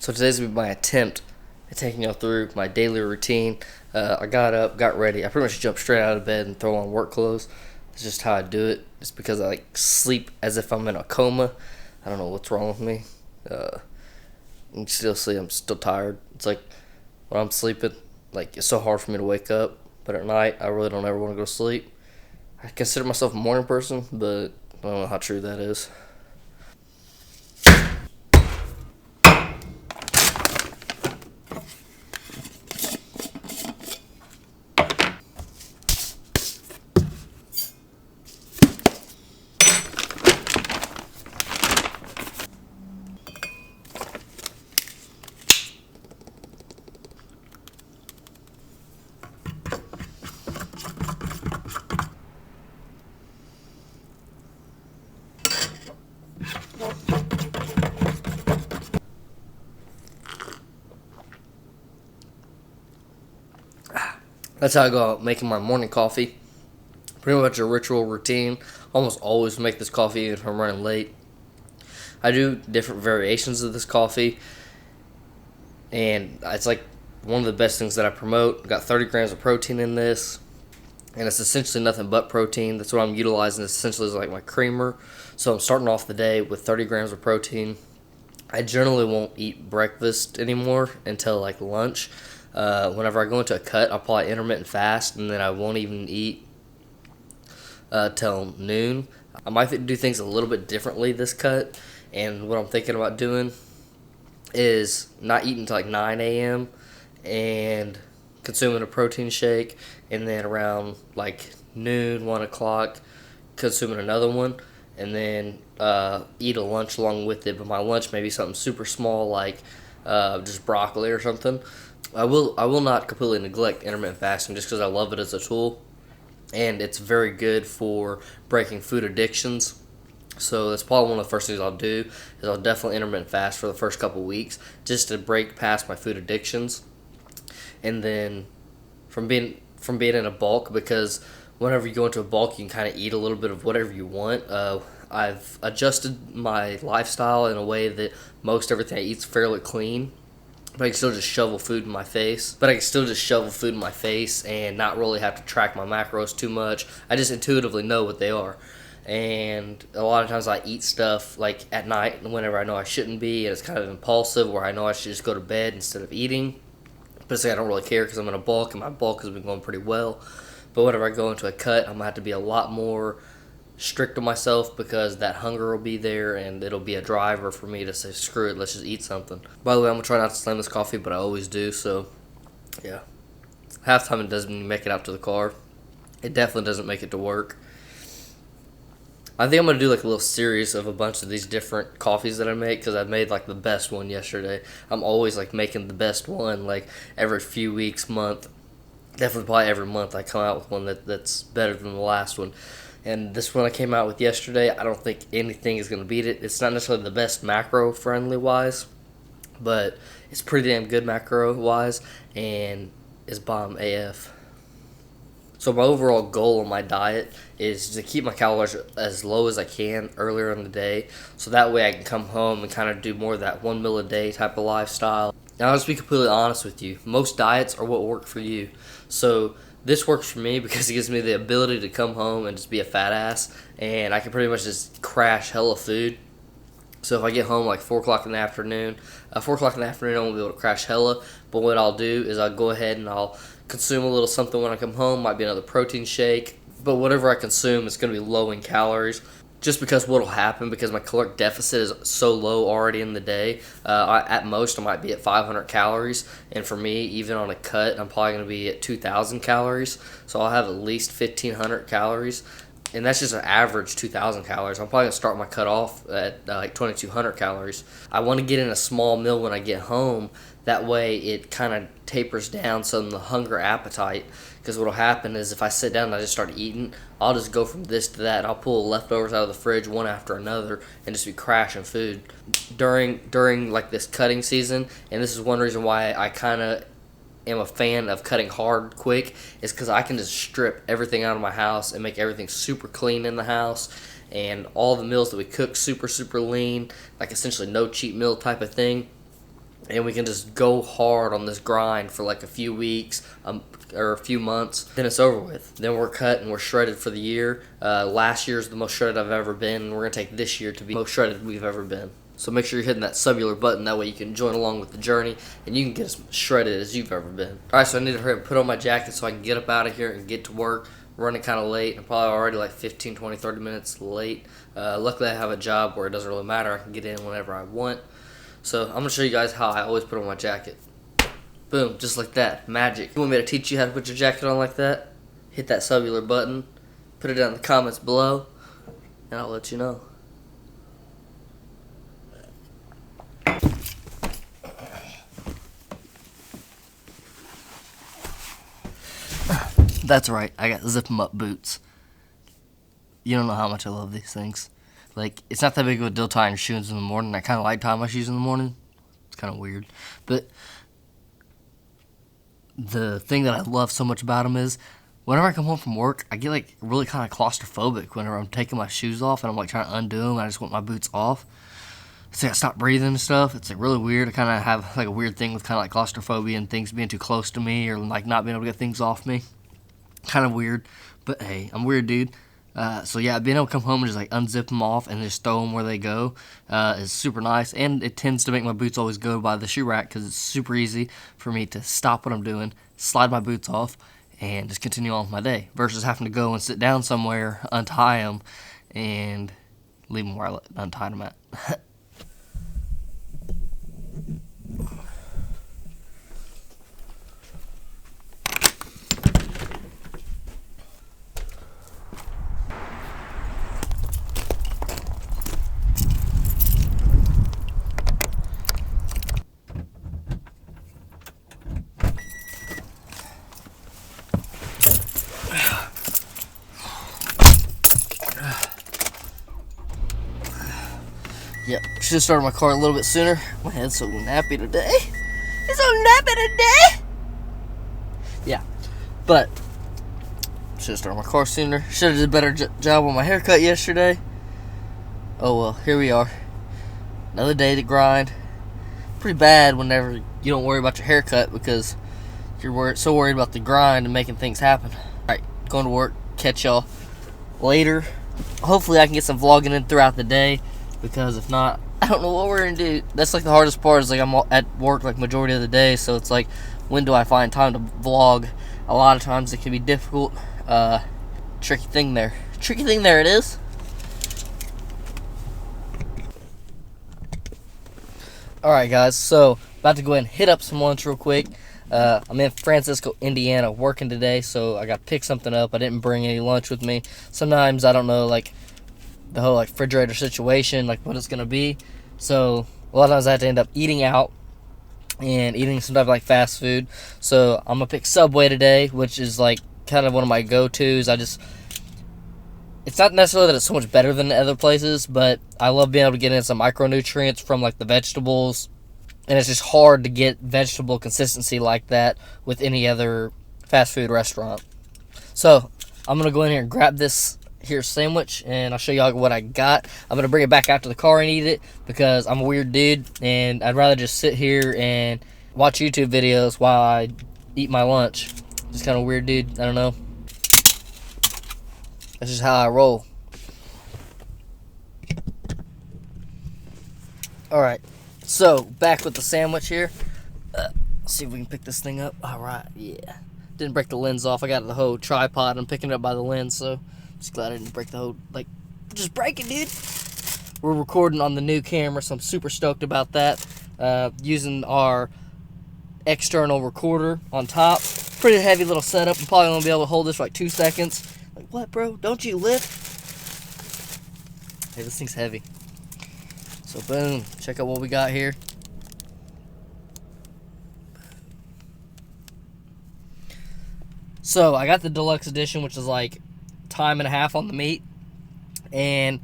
So today's gonna be my attempt at taking y'all through my daily routine. I got up, got ready. I pretty much jumped straight out of bed and throw on work clothes. That's just how I do it. It's because I sleep as if I'm in a coma. I don't know what's wrong with me. You can still see I'm still tired. It's like when I'm sleeping, it's so hard for me to wake up. But at night, I really don't ever want to go to sleep. I consider myself a morning person, but I don't know how true that is. That's how I go out making my morning coffee. Pretty much a ritual routine. Almost always make this coffee if I'm running late. I do different variations of this coffee, and it's like one of the best things that I promote. Got 30 grams of protein in this, and it's essentially nothing but protein. That's what I'm utilizing. It's essentially like my creamer. So I'm starting off the day with 30 grams of protein. I generally won't eat breakfast anymore until lunch. Whenever I go into a cut, I'll probably intermittent fast, and then I won't even eat till noon. I might do things a little bit differently this cut, and what I'm thinking about doing is not eating until 9 a.m. and consuming a protein shake, and then around noon, 1 o'clock, consuming another one, and then eat a lunch along with it. But my lunch may be something super small, just broccoli or something. I will not completely neglect intermittent fasting just because I love it as a tool, and it's very good for breaking food addictions. So that's probably one of the first things I'll do is I'll definitely intermittent fast for the first couple weeks just to break past my food addictions, and then from being in a bulk, because whenever you go into a bulk you can kind of eat a little bit of whatever you want. I've adjusted my lifestyle in a way that most everything I eat's fairly clean. But I can still just shovel food in my face. And not really have to track my macros too much. I just intuitively know what they are. And a lot of times I eat stuff at night whenever I know I shouldn't be, and it's kind of impulsive where I know I should just go to bed instead of eating. But I don't really care because I'm in a bulk, and my bulk has been going pretty well. But whenever I go into a cut, I'm going to have to be a lot more strict on myself because that hunger will be there, and it'll be a driver for me to say, screw it, let's just eat something. By the way, I'm going to try not to slam this coffee, but I always do, so yeah. Half the time it doesn't even make it out to the car. It definitely doesn't make it to work. I think I'm going to do a little series of a bunch of these different coffees that I make, because I made the best one yesterday. I'm always making the best one every few weeks, month. Definitely probably every month I come out with one that's better than the last one. And this one I came out with yesterday, I don't think anything is going to beat it. It's not necessarily the best macro-friendly wise, but it's pretty damn good macro-wise, and it's bomb AF. So my overall goal on my diet is to keep my calories as low as I can earlier in the day, so that way I can come home and kind of do more of that 1 meal a day type of lifestyle. Now, I'll just be completely honest with you. Most diets are what work for you. So this works for me because it gives me the ability to come home and just be a fat ass, and I can pretty much just crash hella food. So if I get home 4 o'clock in the afternoon, I won't be able to crash hella, but what I'll do is I'll go ahead and I'll consume a little something when I come home. Might be another protein shake, but whatever I consume, it's going to be low in calories. Just because what'll happen, because my caloric deficit is so low already in the day, at most I might be at 500 calories, and for me, even on a cut, I'm probably going to be at 2,000 calories, so I'll have at least 1,500 calories, and that's just an average 2,000 calories. I'm probably going to start my cut off at 2,200 calories. I want to get in a small meal when I get home. That way it kind of tapers down some of the hunger appetite, because what will happen is if I sit down and I just start eating, I'll just go from this to that, and I'll pull leftovers out of the fridge one after another and just be crashing food. During this cutting season, and this is one reason why I kind of am a fan of cutting hard quick, is because I can just strip everything out of my house and make everything super clean in the house, and all the meals that we cook super lean, essentially no cheat meal type of thing. and we can just go hard on this grind for like a few weeks or a few months. Then it's over with. Then we're cut and we're shredded for the year. Last year's the most shredded I've ever been, and we're going to take this year to be the most shredded we've ever been. So make sure you're hitting that cellular button. That way you can join along with the journey and you can get as shredded as you've ever been. Alright, so I need to hurry and put on my jacket so I can get up out of here and get to work. Running kind of late. I'm probably already like 15, 20, 30 minutes late. Luckily I have a job where it doesn't really matter. I can get in whenever I want. So I'm going to show you guys how I always put on my jacket. Boom, just like that. Magic. You want me to teach you how to put your jacket on like that? Hit that cellular button. Put it down in the comments below. And I'll let you know. That's right, I got zip 'em up boots. You don't know how much I love these things. Like, it's not that big of a deal tying your shoes in the morning. I kind of like tying my shoes in the morning. It's kind of weird. But the thing that I love so much about them is whenever I come home from work, I get like really kind of claustrophobic whenever I'm taking my shoes off and I'm like trying to undo them and I just want my boots off. So I stop breathing and stuff. It's like really weird. I kind of have like a weird thing with kind of like claustrophobia and things being too close to me or like not being able to get things off me. Kind of weird, but hey, I'm a weird dude. So yeah, being able to come home and just like unzip them off and just throw them where they go is super nice, and it tends to make my boots always go by the shoe rack because it's super easy for me to stop what I'm doing, slide my boots off, and just continue on with my day versus having to go and sit down somewhere, untie them, and leave them where I untied them at. Yep, should have started my car a little bit sooner. My head's so nappy today. It's so nappy today. Yeah, but should have started my car sooner. Should have did a better job on my haircut yesterday. Oh well, here we are. Another day to grind. Pretty bad whenever you don't worry about your haircut because you're so worried about the grind and making things happen. Alright, going to work. Catch y'all later. Hopefully I can get some vlogging in throughout the day. Because if not, I don't know what we're going to do. That's like the hardest part is like I'm at work like majority of the day. So it's like, when do I find time to vlog? A lot of times it can be difficult. Tricky thing there. Tricky thing there it is. Alright guys, so about to go ahead and hit up some lunch real quick. I'm in Francisco, Indiana working today. So I got to pick something up. I didn't bring any lunch with me. Sometimes I don't know like the whole like refrigerator situation, like what it's gonna be. So a lot of times I have to end up eating out and eating some type of like fast food. So I'm gonna pick Subway today, which is like kind of one of my go-tos. It's not necessarily that it's so much better than the other places, but I love being able to get in some micronutrients from like the vegetables, and it's just hard to get vegetable consistency like that with any other fast food restaurant. So I'm gonna go in here and grab this here sandwich and I'll show y'all what I got. I'm gonna bring it back out to the car and eat it because I'm a weird dude and I'd rather just sit here and watch YouTube videos while I eat my lunch. Just kind of weird dude. I don't know. That's just how I roll. Alright, so back with the sandwich here. Let's see if we can pick this thing up. Alright, yeah. Didn't break the lens off. I got the whole tripod. I'm picking it up by the lens, so just glad I didn't break the whole, like, just break it, dude. We're recording on the new camera, so I'm super stoked about that. Using our external recorder on top. Pretty heavy little setup. I'm probably going to be able to hold this for like 2 seconds. Like, what, bro? Don't you lift? Hey, this thing's heavy. So, boom. Check out what we got here. So, I got the deluxe edition, which is like time and a half on the meat, and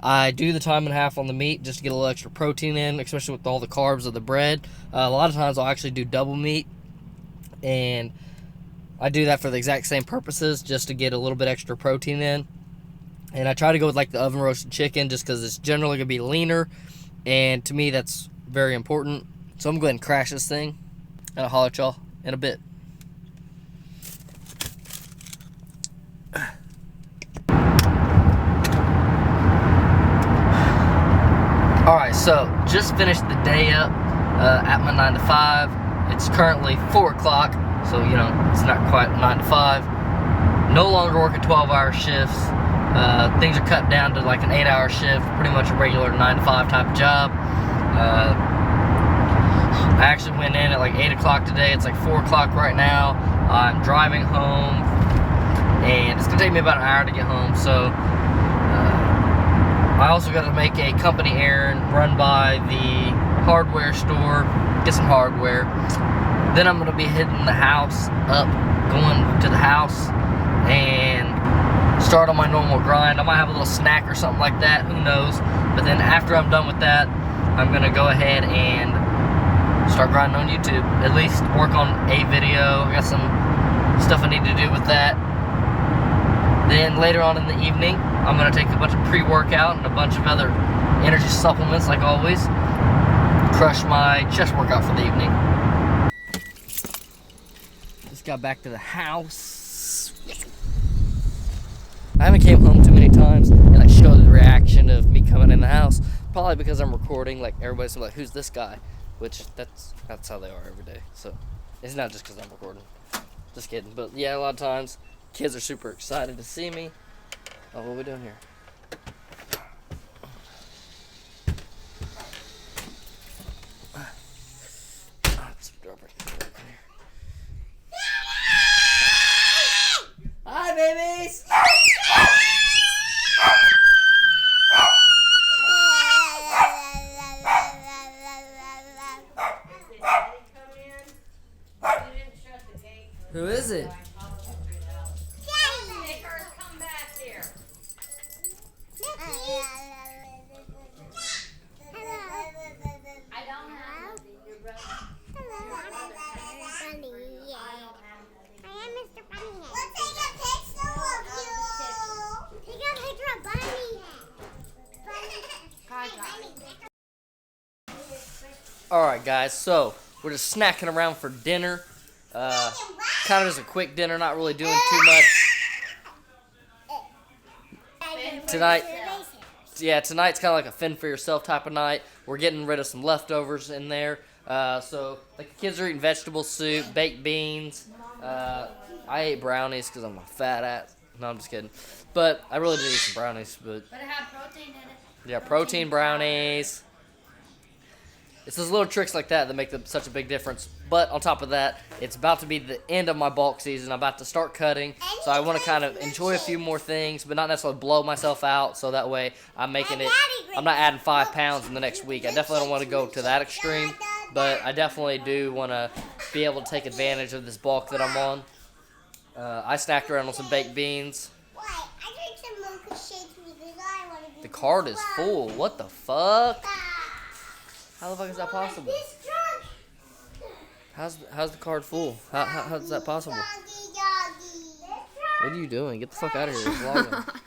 I do the time and a half on the meat just to get a little extra protein in, especially with all the carbs of the bread. A lot of times I'll actually do double meat, and I do that for the exact same purposes, just to get a little bit extra protein in. And I try to go with like the oven roasted chicken just because it's generally going to be leaner, and to me that's very important. So I'm going to crash this thing, and I'll holler at y'all in a bit. Alright, so just finished the day up at my 9 to 5. It's currently 4 o'clock, so you know, it's not quite 9 to 5. No longer working 12-hour shifts. Things are cut down to like an 8-hour shift, pretty much a regular 9 to 5 type of job. I actually went in at like 8 o'clock today. It's like 4 o'clock right now. I'm driving home, and it's gonna take me about an hour to get home, so I also got to make a company errand, run by the hardware store, get some hardware. Then I'm going to be hitting the house up, going to the house, and start on my normal grind. I might have a little snack or something like that, who knows. But then after I'm done with that, I'm going to go ahead and start grinding on YouTube. At least work on a video. I got some stuff I need to do with that. Then later on in the evening, I'm going to take a bunch of pre-workout and a bunch of other energy supplements, like always. Crush my chest workout for the evening. Just got back to the house. I haven't came home too many times and I showed the reaction of me coming in the house. Probably because I'm recording, like everybody's like, who's this guy? Which that's how they are every day. So it's not just because I'm recording. Just kidding. But yeah, a lot of times kids are super excited to see me. Oh, what are we doing here? Hi, babies! Who is it? Alright guys, so we're just snacking around for dinner. Kind of just a quick dinner, not really doing too much. Tonight's kind of like a fend for yourself type of night. We're getting rid of some leftovers in there. So like the kids are eating vegetable soup, baked beans. I ate brownies because I'm a fat ass. No, I'm just kidding. But I really did eat some brownies. But it had protein in it. Yeah, protein brownies. It's those little tricks like that make such a big difference. But on top of that, it's about to be the end of my bulk season. I'm about to start cutting, so I want to kind of enjoy a few more things, but not necessarily blow myself out. So that way, I'm not adding 5 pounds in the next week. I definitely don't want to go to that extreme, but I definitely do want to be able to take advantage of this bulk that I'm on. I snacked around on some baked beans. The card is full. What the fuck? How the fuck is that possible? How's the card full? How's that possible? What are you doing? Get the fuck out of here. You're vlogging.